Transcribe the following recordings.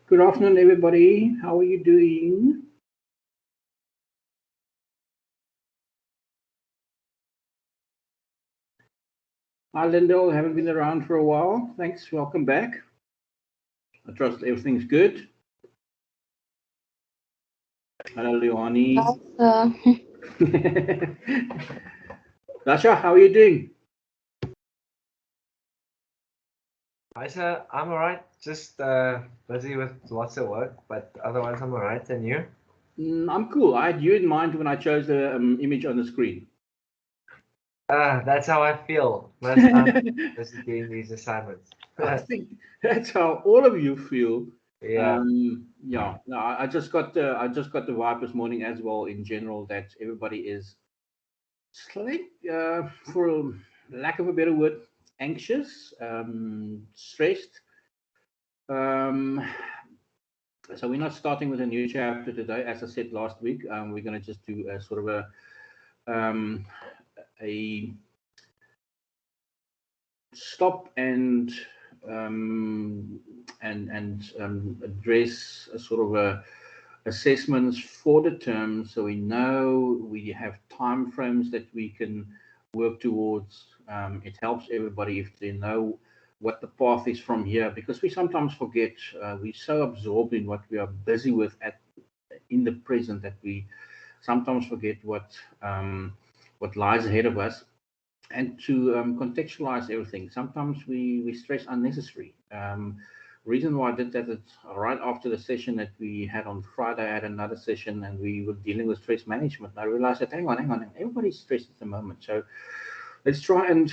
Good afternoon, everybody. How are you doing? Hi, Lyndall. Haven't been around for a while. Thanks. Welcome back. I trust everything's good. Hello, Leonie. Uh, Dasha, how are you doing? Hi, sir. I'm alright. Just busy with lots of work, but otherwise I'm alright. And you? I'm cool. I had you in mind when I chose the image on the screen. That's how I feel most times busy doing these assignments. I think that's how all of you feel. Yeah. Yeah. No, I just got the vibe this morning as well. In general, that everybody is slight, for lack of a better word, anxious, stressed. Um, so we're not starting with a new chapter today. As I said last week, we're going to just do a sort of um, a stop and address a sort of assessments for the term, so we know we have time frames that we can work towards. It helps everybody if they know what the path is from here, because we sometimes forget. We're so absorbed in what we are busy with in the present that we sometimes forget what lies ahead of us, and to contextualize everything. Sometimes we stress unnecessary. Reason why I did that is right after the session that we had on Friday. I had another session and we were dealing with stress management. I realized that hang on, everybody's stressed at the moment. So let's try and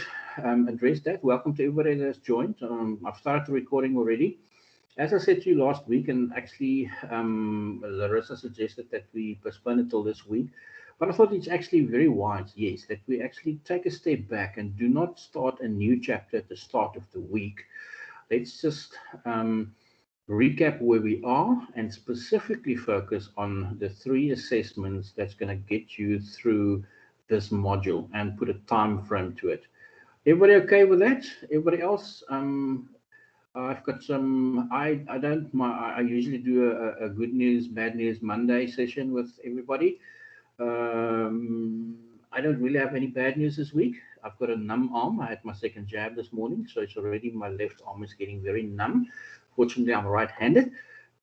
address that. Welcome to everybody that's joined. I've started the recording already. As I said to you last week, and actually Larissa suggested that we postpone it till this week, but I thought it's actually very wise, yes, that we actually take a step back and do not start a new chapter at the start of the week. Let's just recap where we are and specifically focus on the 3 assessments that's going to get you through this module and put a time frame to it. Everybody okay with that? Everybody else? I've got some. I don't. I usually do a good news, bad news Monday session with everybody. I don't really have any bad news this week. I've got a numb arm. I had my second jab this morning, so it's already my left arm is getting very numb. Fortunately, I'm right-handed.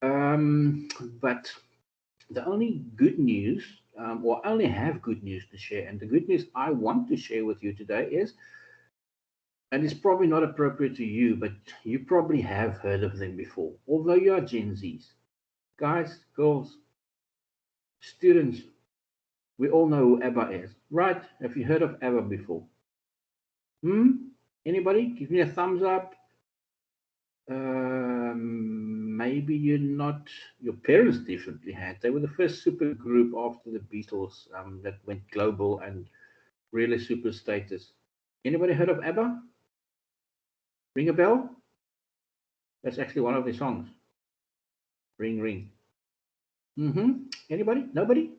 But the only good news, or I only have good news to share, and the good news I want to share with you today is, and it's probably not appropriate to you, but you probably have heard of them before, although you are Gen Zs. Guys, girls, students, we all know who ABBA is, right? Have you heard of ABBA before? Anybody? Give me a thumbs up. Maybe you're not. Your parents definitely had. They were the first super group after the Beatles that went global and really super status. Anybody heard of ABBA? Ring a bell? That's actually one of the songs. Ring, ring. Anybody? Nobody?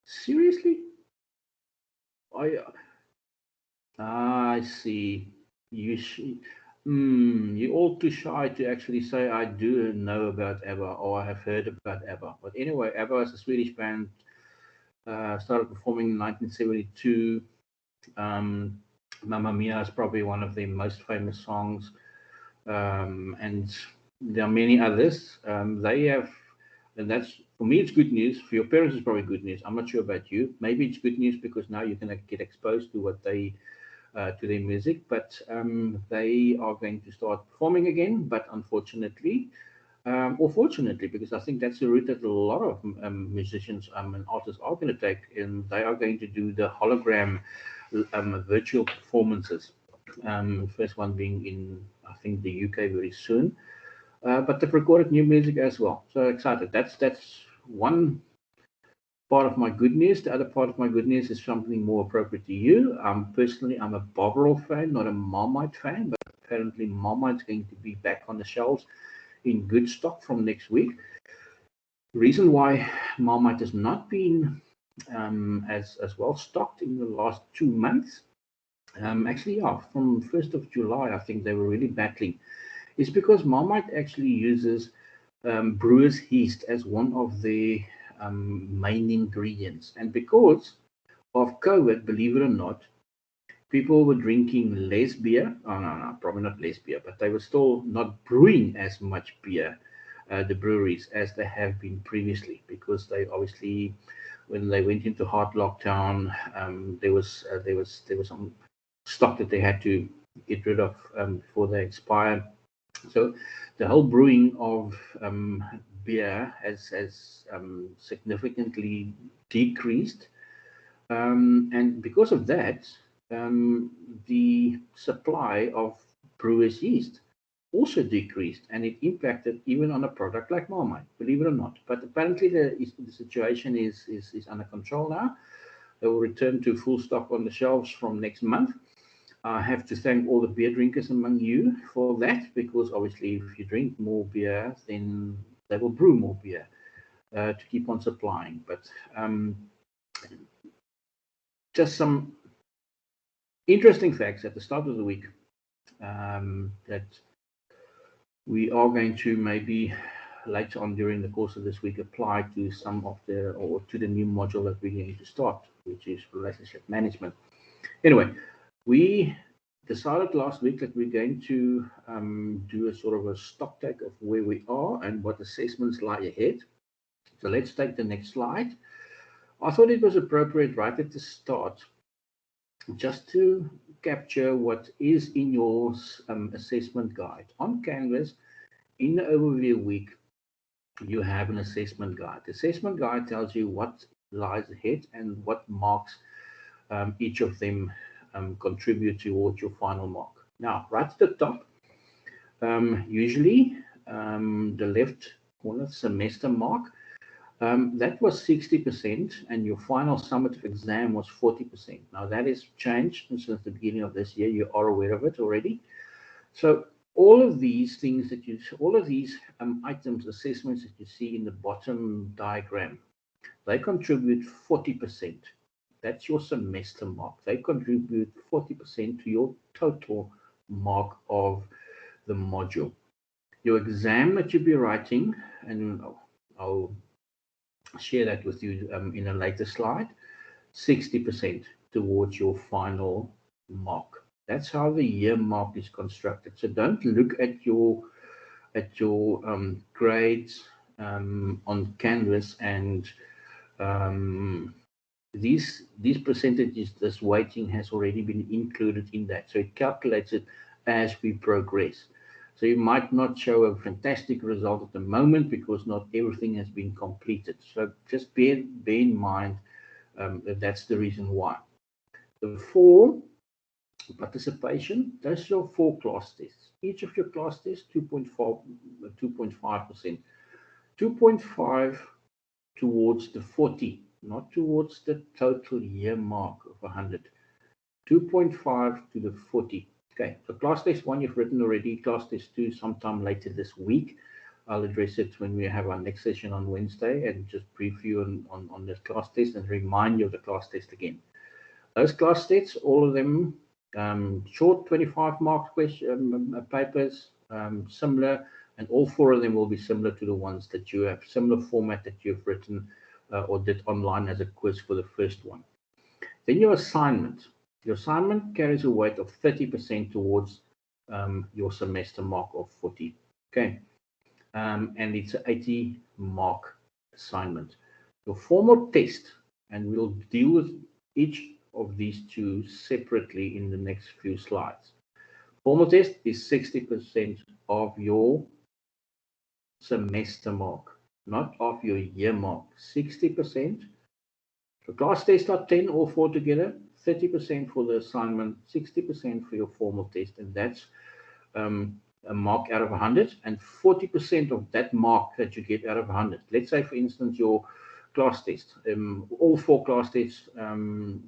Seriously? I see. You're all too shy to actually say I do know about ABBA or I have heard about ABBA. But anyway, ABBA is a Swedish band. Started performing in 1972. Mamma Mia is probably one of their most famous songs, and there are many others. They have, and that's for me. It's good news. For your parents, it's probably good news. I'm not sure about you. Maybe it's good news because now you're going to get exposed to what they to their music, but they are going to start performing again. But unfortunately, or fortunately, because I think that's the route that a lot of musicians and artists are going to take, and they are going to do the hologram virtual performances. First one being in, I think, the UK very soon. But they've recorded new music as well. So excited. That's one part of my good news. The other part of my good news is something more appropriate to you. Personally, I'm a Bovril fan, not a Marmite fan, but apparently Marmite's going to be back on the shelves in good stock from next week. The reason why Marmite has not been as well stocked in the last 2 months, actually, yeah, from 1st of July, I think they were really battling, is because Marmite actually uses brewer's yeast as one of the main ingredients. And because of COVID, believe it or not, people were drinking less beer. Oh, no, probably not less beer, but they were still not brewing as much beer, the breweries, as they have been previously, because they obviously, when they went into hard lockdown, there was some stock that they had to get rid of before they expired. So the whole brewing of beer has significantly decreased, and because of that, the supply of brewer's yeast also decreased, and it impacted even on a product like Marmite, believe it or not. But apparently the situation is under control now. They will return to full stock on the shelves from next month. I have to thank all the beer drinkers among you for that, because obviously if you drink more beer, then they will brew more beer to keep on supplying. But just some interesting facts at the start of the week that we are going to maybe later on during the course of this week apply to some of the, or to the new module that we're going to start, which is relationship management. Anyway, we decided last week that we're going to do a sort of a stock take of where we are and what assessments lie ahead. So let's take the next slide. I thought it was appropriate right at the start just to capture what is in your assessment guide. On Canvas, in the overview week, you have an assessment guide. The assessment guide tells you what lies ahead and what marks each of them contribute towards your final mark. Now, right at the top, usually the left corner, semester mark, that was 60%, and your final summative exam was 40%. Now, that has changed since the beginning of this year. You are aware of it already. So all of these things that all of these items, assessments that you see in the bottom diagram, they contribute 40%. That's your semester mark. They contribute 40% to your total mark of the module. Your exam that you'll be writing, and I'll share that with you in a later slide, 60% towards your final mark. That's how the year mark is constructed. So don't look at your grades on Canvas and these percentages, this weighting has already been included in that. So it calculates it as we progress. So you might not show a fantastic result at the moment because not everything has been completed. So just bear in mind that that's the reason why. The 4 participation, those are your 4 class tests. Each of your class tests, 2.5%. 2.5 towards the 40, not towards the total year mark of 100. 2.5 to the 40. Okay, so class test 1 you've written already. Class test 2 sometime later this week. I'll address it when we have our next session on Wednesday and just brief you on the class test and remind you of the class test again. Those class tests, all of them short 25 mark question papers, similar, and all 4 of them will be similar to the ones that you have, similar format that you've written or did online as a quiz for the first one. Then your assignment. Your assignment carries a weight of 30% towards your semester mark of 40. Okay, and it's an 80 mark assignment. Your formal test, and we'll deal with each of these 2 separately in the next few slides. Formal test is 60% of your semester mark, not of your year mark. 60%. So class tests are 10, all 4 together. 30% for the assignment, 60% for your formal test, and that's a mark out of 100, and 40% of that mark that you get out of 100. Let's say, for instance, your class test, all 4 class tests,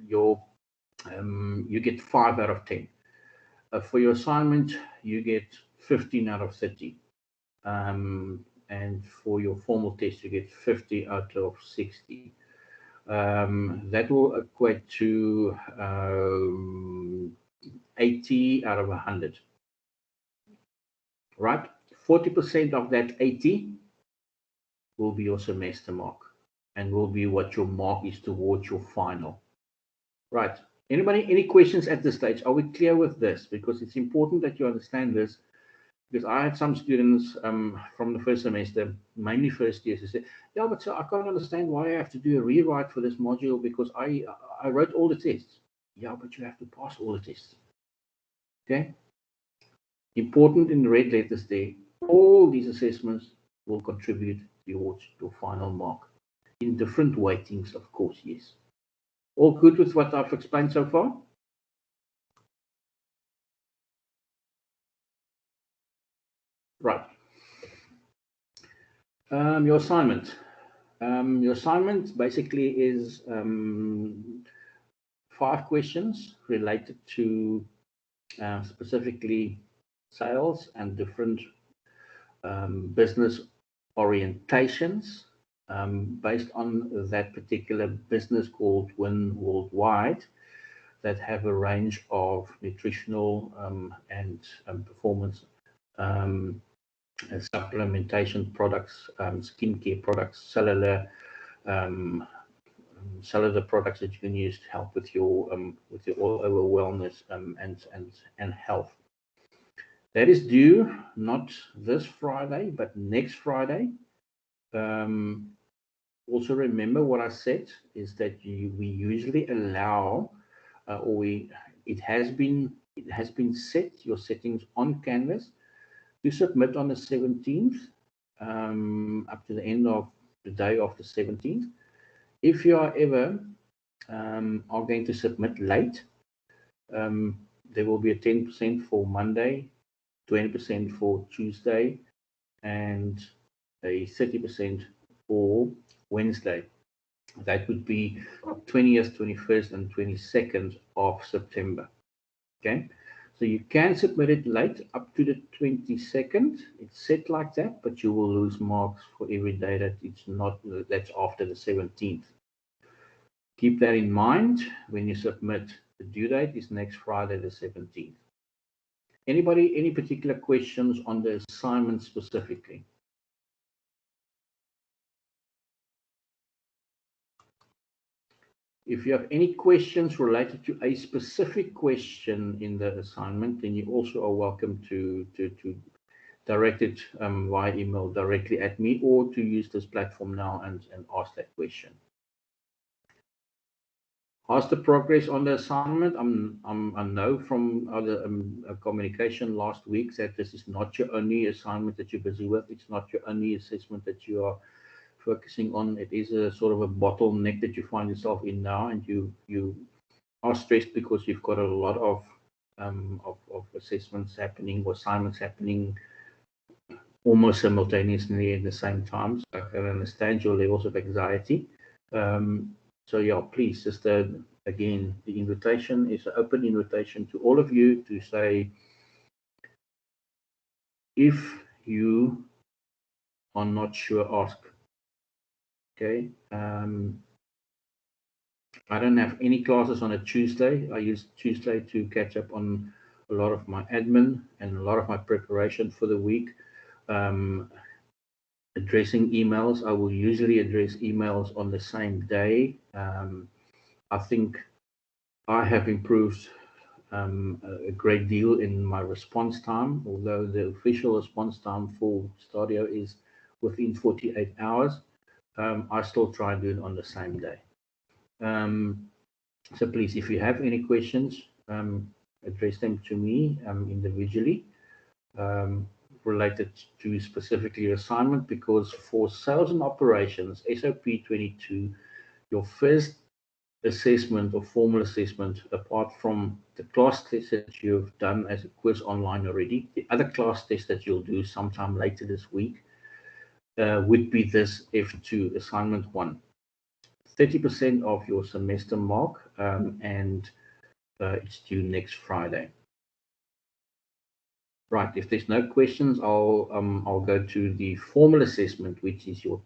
you get 5 out of 10. For your assignment, you get 15 out of 30. And for your formal test, you get 50 out of 60. That will equate to 80 out of 100. Right? 40% of that 80 will be your semester mark and will be what your mark is towards your final. Right. Anybody, any questions at this stage? Are we clear with this? Because it's important that you understand this. Because I had some students from the first semester, mainly first years, who said, "Yeah, but sir, I can't understand why I have to do a rewrite for this module because I wrote all the tests." Yeah, but you have to pass all the tests. Okay. Important in the red letters there. All these assessments will contribute towards your final mark in different weightings, of course. Yes. All good with what I've explained so far? Right. Your assignment. Your assignment basically is 5 questions related to specifically sales and different business orientations based on that particular business called Win Worldwide that have a range of nutritional and performance supplementation products, skincare products, um, cellular products that you can use to help with your overall wellness and health. That is due not this Friday, but next Friday. Also remember what I said is that we usually allow, it has been set your settings on Canvas to submit on the 17th up to the end of the day of the 17th. If you are ever are going to submit late, there will be a 10% for Monday, 20% for Tuesday, and a 30% for Wednesday. That would be 20th, 21st, and 22nd of September. Okay, so you can submit it late up to the 22nd. It's set like that, but you will lose marks for every day that it's not, that's after the 17th. Keep that in mind when you submit. The due date is next Friday, the 17th. Anybody, any particular questions on the assignment specifically? If you have any questions related to a specific question in the assignment, then you also are welcome to direct it via email directly at me or to use this platform now and ask that question. How's the progress on the assignment? I know from other communication last week that this is not your only assignment that you're busy with. It's not your only assessment that you are focusing on. It is a sort of a bottleneck that you find yourself in now, and you are stressed because you've got a lot of assessments happening or assignments happening almost simultaneously at the same time. So I can understand your levels of anxiety. So yeah, please, just again, the invitation is an open invitation to all of you to say, if you are not sure, ask. Okay. I don't have any classes on a Tuesday. I use Tuesday to catch up on a lot of my admin and a lot of my preparation for the week. Addressing emails, I will usually address emails on the same day. I think I have improved a great deal in my response time, although the official response time for Stadio is within 48 hours. I still try and do it on the same day. So please, if you have any questions, address them to me individually related to specifically your assignment, because for sales and operations, SOP22, your first assessment or formal assessment, apart from the class test that you've done as a quiz online already, the other class test that you'll do sometime later this week would be this F2 assignment 1. 30% of your semester mark, and it's due next Friday. Right. If there's no questions, I'll go to the formal assessment, which is your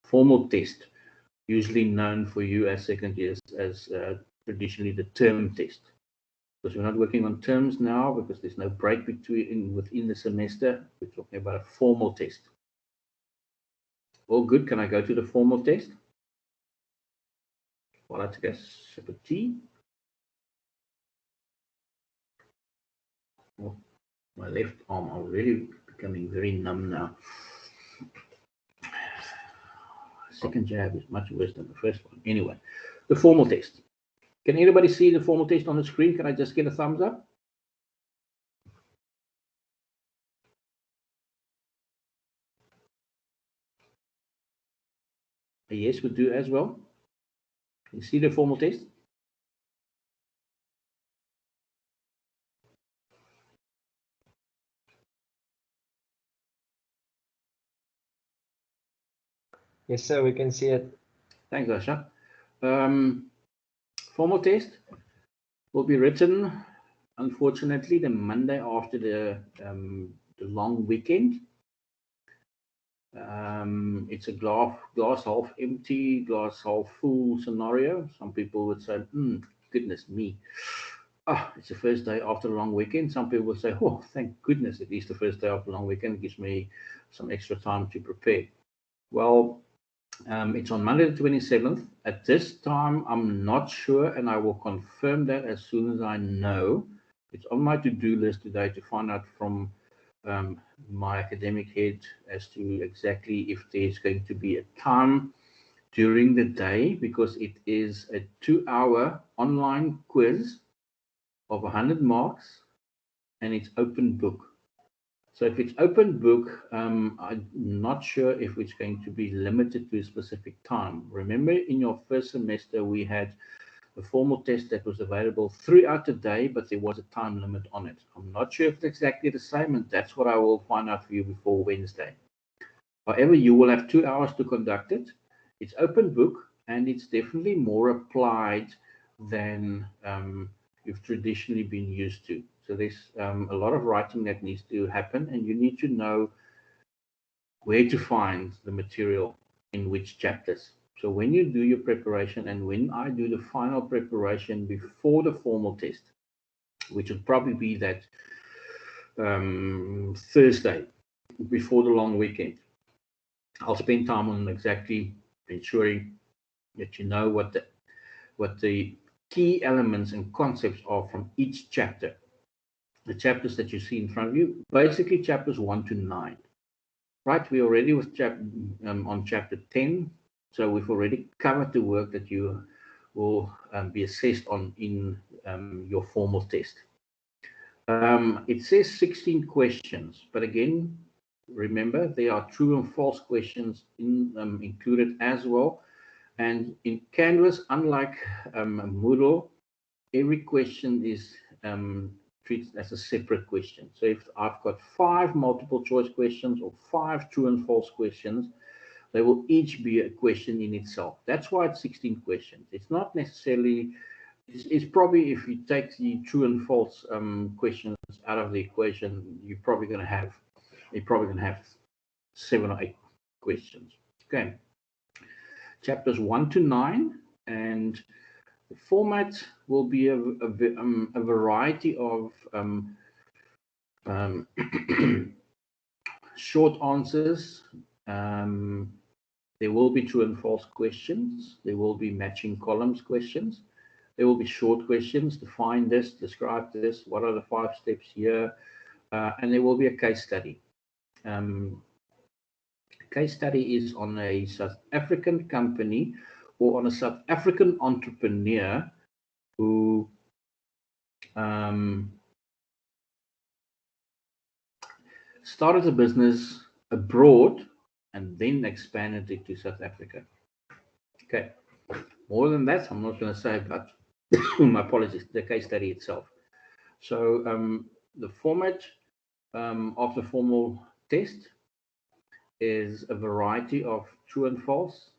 formal test, usually known for you as second years as traditionally the term test. Because we're not working on terms now, because there's no break within the semester. We're talking about a formal test. All good. Can I go to the formal test? While I take a sip of tea. Oh, my left arm already becoming very numb now. Second jab is much worse than the first one. Anyway, the formal test. Can anybody see the formal test on the screen? Can I just get a thumbs up? A yes would do as well. Can you see the formal test? Yes, sir, we can see it. Thanks, Asha. Formal test will be written, unfortunately, the Monday after the long weekend. It's a glass half empty, glass half full scenario. Some people would say, goodness me. It's the first day after a long weekend. Some people would say, oh, thank goodness, it is the first day after a long weekend. It gives me some extra time to prepare. Well, it's on Monday the 27th. At this time, I'm not sure, and I will confirm that as soon as I know. It's on my to-do list today to find out from my academic head as to exactly if there's going to be a time during the day, because it is a 2-hour online quiz of 100 marks, and it's open book. So if it's open book, I'm not sure if it's going to be limited to a specific time. Remember, in your first semester, we had a formal test that was available throughout the day, but there was a time limit on it. I'm not sure if it's exactly the same, and that's what I will find out for you before Wednesday. However, you will have 2 hours to conduct it. It's open book, and it's definitely more applied than you've traditionally been used to. So there's a lot of writing that needs to happen, and you need to know where to find the material in which chapters. So when you do your preparation, and when I do the final preparation before the formal test, which would probably be that Thursday before the long weekend, I'll spend time on exactly ensuring that you know what the key elements and concepts are from each chapter. The chapters that you see in front of you, basically chapters 1 to 9. Right, we already with on chapter 10, so we've already covered the work that you will be assessed on in your formal test. It says 16 questions, but again, remember, there are true and false questions included as well. And in Canvas, unlike Moodle, every question is treated as a separate question. So if I've got 5 multiple choice questions or 5 true and false questions, they will each be a question in itself. That's why it's 16 questions. It's not necessarily, it's probably, if you take the true and false questions out of the equation, you're probably going to have 7 or 8 questions. Okay. Chapters 1 to 9, and the format will be a variety of short answers. There will be true and false questions. There will be matching columns questions. There will be short questions. Define this, describe this, what are the 5 steps here? And there will be a case study. Case study is on a South African company or on a South African entrepreneur who started a business abroad and then expanded it to South Africa. Okay, more than that, I'm not going to say, but my apologies, the case study itself. So the format of the formal test is a variety of true and false,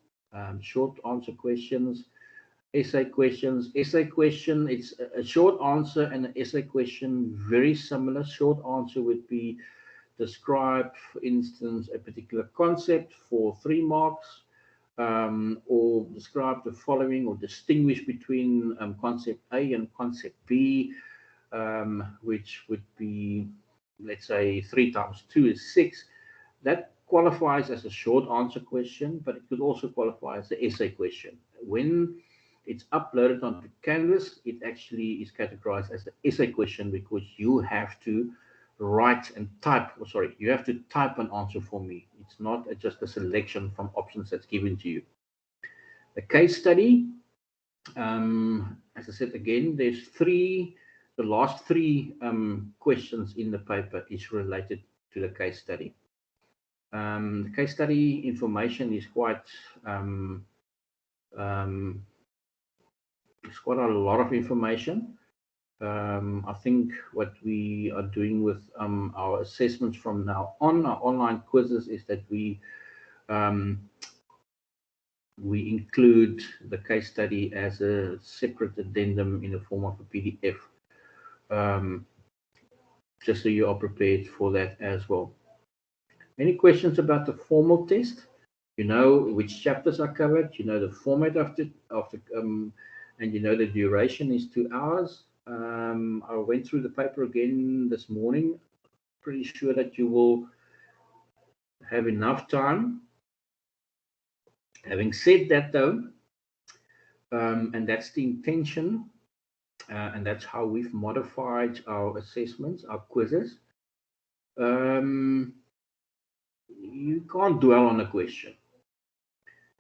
short answer questions, essay questions. Essay question, it's a short answer and an essay question, very similar. Short answer would be describe, for instance, a particular concept for 3 marks, or describe the following, or distinguish between concept A and concept B, which would be, let's say, 3 times 2 is 6. That qualifies as a short answer question, but it could also qualify as an essay question. When it's uploaded onto Canvas, it actually is categorized as an essay question because you have to write and type, or sorry, you have to type an answer for me. It's not just a selection from options that's given to you. The case study, as I said again, there's the last three questions in the paper is related to the case study. The case study information is quite it's quite a lot of information. I think what we are doing with our assessments from now on, our online quizzes, is that we include the case study as a separate addendum in the form of a PDF, just so you are prepared for that as well. Any questions about the formal test? You know which chapters are covered, you know the format of the and you know the duration is 2 hours. I went through the paper again this morning. Pretty sure that you will have enough time. Having said that, though, and that's the intention, and that's how we've modified our assessments, our quizzes. You can't dwell on a question.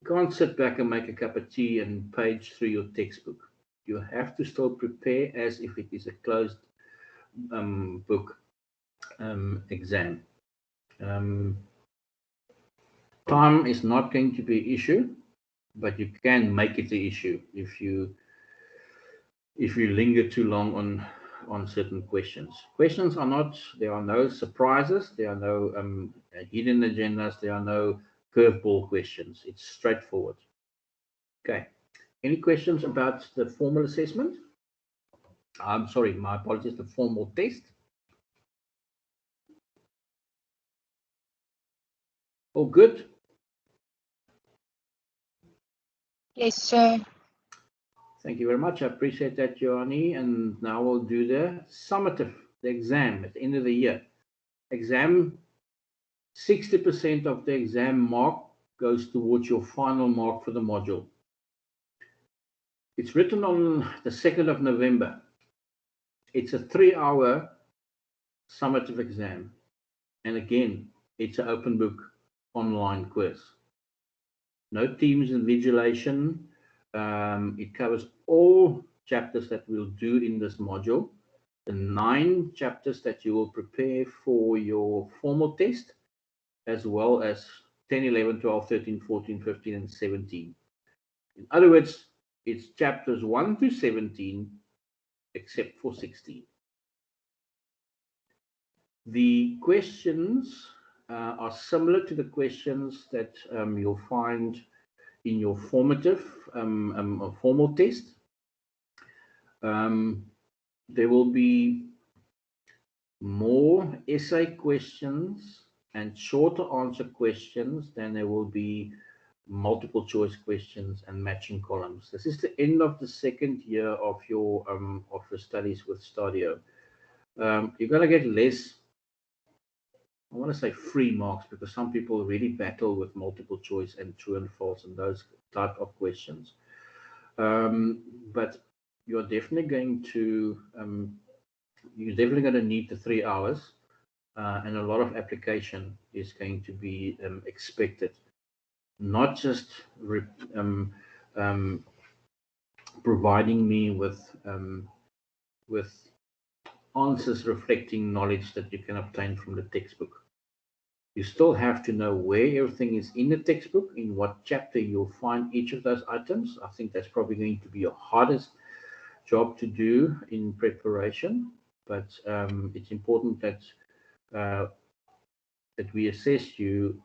You can't sit back and make a cup of tea and page through your textbook. You have to still prepare as if it is a closed book exam. Time is not going to be an issue, but you can make it an issue if you linger too long on certain questions. Questions are not, there are no surprises, there are no hidden agendas, there are no curveball questions. It's straightforward. Okay. Any questions about the formal assessment? I'm sorry, my apologies, the formal test. All good? Yes, sir. Thank you very much. I appreciate that, Johnny. And now we'll do the summative, the exam at the end of the year. Exam, 60% of the exam mark goes towards your final mark for the module. It's written on the 2nd of November. It's a 3-hour summative exam. And again, it's an open book online quiz. No Teams invigilation. It covers all chapters that we'll do in this module. The 9 chapters that you will prepare for your formal test, as well as 10, 11, 12, 13, 14, 15, and 17. In other words, it's chapters 1 to 17, except for 16. The questions are similar to the questions that you'll find in your formative formal test. There will be more essay questions and shorter answer questions than there will be multiple choice questions and matching columns. This is the end of the second year of your studies with Stadio. You're going to get less, I want to say free marks, because some people really battle with multiple choice and true and false and those type of questions. But you're definitely going to need the 3 hours, and a lot of application is going to be expected. Not just providing me with answers reflecting knowledge that you can obtain from the textbook. You still have to know where everything is in the textbook, in what chapter you'll find each of those items. I think that's probably going to be your hardest job to do in preparation, but it's important that we assess you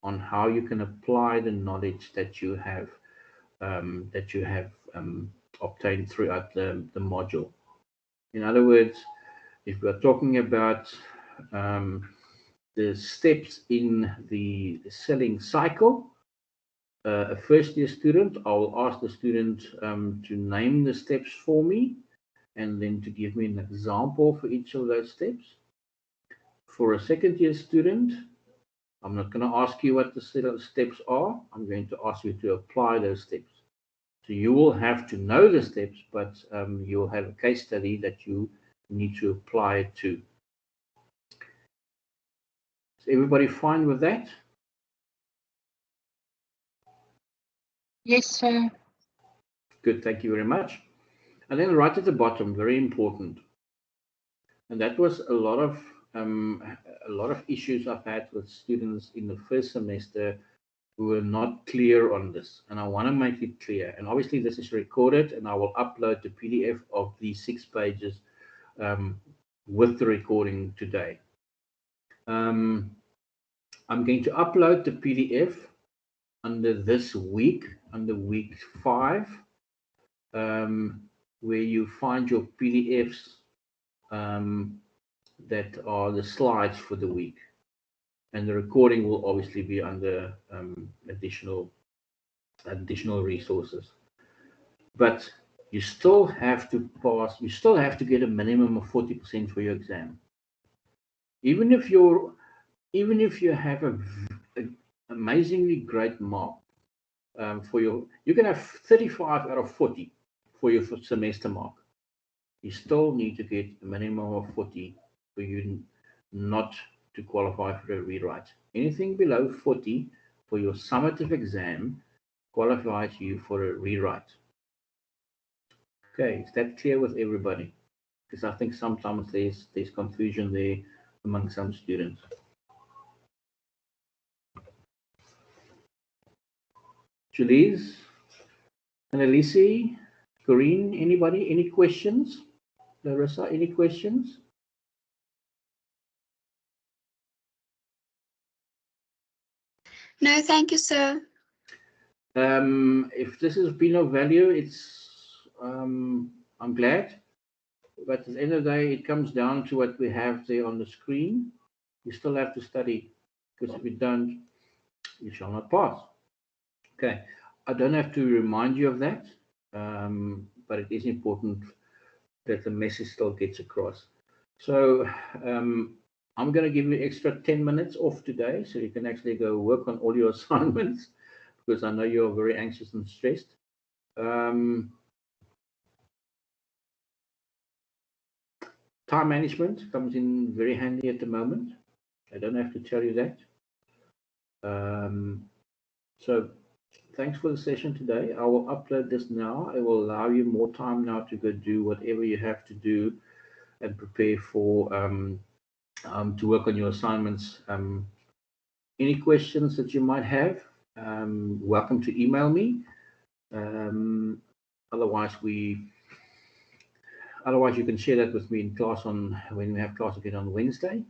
on how you can apply the knowledge that you have obtained throughout the module. In other words, if we're talking about the steps in the selling cycle, a first-year student, I will ask the student to name the steps for me and then to give me an example for each of those steps. For a second-year student, I'm not going to ask you what the steps are. I'm going to ask you to apply those steps. So you will have to know the steps, but you'll have a case study that you need to apply it to. Is everybody fine with that? Yes, sir. Good, thank you very much. And then right at the bottom, very important, and that was a lot of issues I've had with students in the first semester who were not clear on this, and I want to make it clear. And obviously, this is recorded, and I will upload the PDF of these 6 pages with the recording today. I'm going to upload the PDF under this week, under week 5, where you find your PDFs that are the slides for the week. And the recording will obviously be under additional resources. But you still have to pass, you still have to get a minimum of 40% for your exam. Even if you have an amazingly great mark you can have 35 out of 40 for your semester mark. You still need to get a minimum of 40 for you not to qualify for a rewrite. Anything below 40 for your summative exam qualifies you for a rewrite. Okay, is that clear with everybody? Because I think sometimes there's confusion there among some students. Julie's, Annalise, Corinne, anybody, any questions? Larissa, any questions? No, thank you, sir. If this has been of value, I'm glad. But at the end of the day, it comes down to what we have there on the screen. You still have to study, because if you don't, you shall not pass. Okay, I don't have to remind you of that, but it is important that the message still gets across. So I'm going to give you extra 10 minutes off today, so you can actually go work on all your assignments, because I know you're very anxious and stressed. Time management comes in very handy at the moment. I don't have to tell you that. So thanks for the session today. I will upload this now. It will allow you more time now to go do whatever you have to do and prepare for to work on your assignments. Any questions that you might have, welcome to email me. Otherwise, you can share that with me in class when we have class again on Wednesday.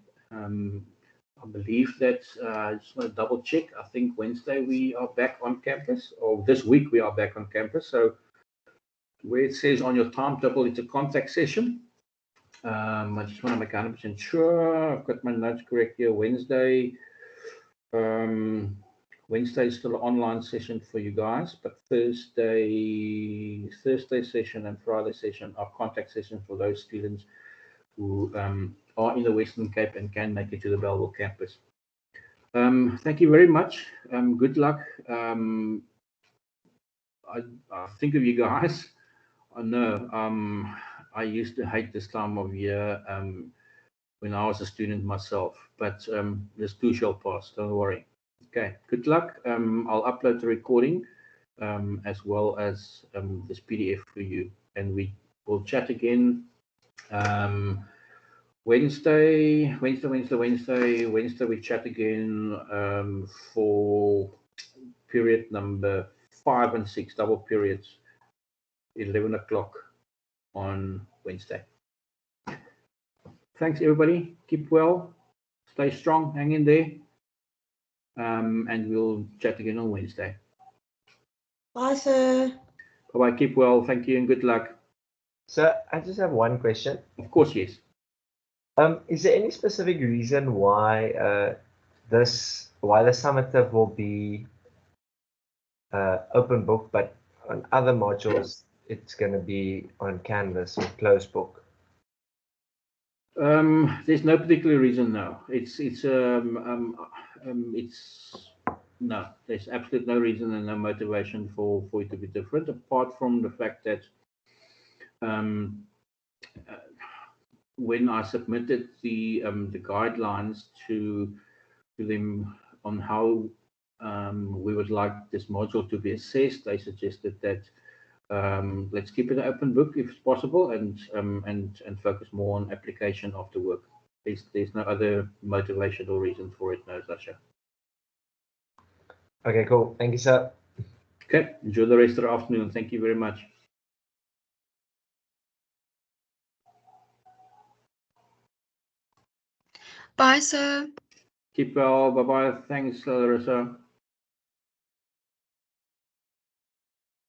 I believe that I just want to double check. I think Wednesday we are back on campus, or this week we are back on campus. So where it says on your timetable, it's a contact session. I just want to make 100% sure I've got my notes correct here. Wednesday is still an online session for you guys, but Thursday session and Friday session are contact sessions for those students who are in the Western Cape and can make it to the Bellville campus. Thank you very much. Good luck. I think of you guys. I know I used to hate this time of year when I was a student myself, but this too shall pass. Don't worry. Okay, good luck. I'll upload the recording as well as this PDF for you, and we will chat again Wednesday. We chat again for period number 5 and 6, double periods, 11 o'clock on Wednesday. Thanks, everybody. Keep well, stay strong, hang in there, and we'll chat again on Wednesday. Bye, sir. Bye-bye. Keep well. Thank you and good luck. So I just have one question. Of course, yes. Is there any specific reason why the summative will be open book, but on other modules it's going to be on Canvas or closed book? There's no particular reason. No, no. There's absolutely no reason and no motivation for it to be different, apart from the fact that when I submitted the guidelines to them on how we would like this module to be assessed, they suggested that let's keep it an open book if possible, and focus more on application of the work. There's no other motivation or reason for it, no, Sasha. Okay, cool. Thank you, sir. Okay, enjoy the rest of the afternoon. Thank you very much. Bye, sir. Keep well. Bye bye. Thanks, Larissa.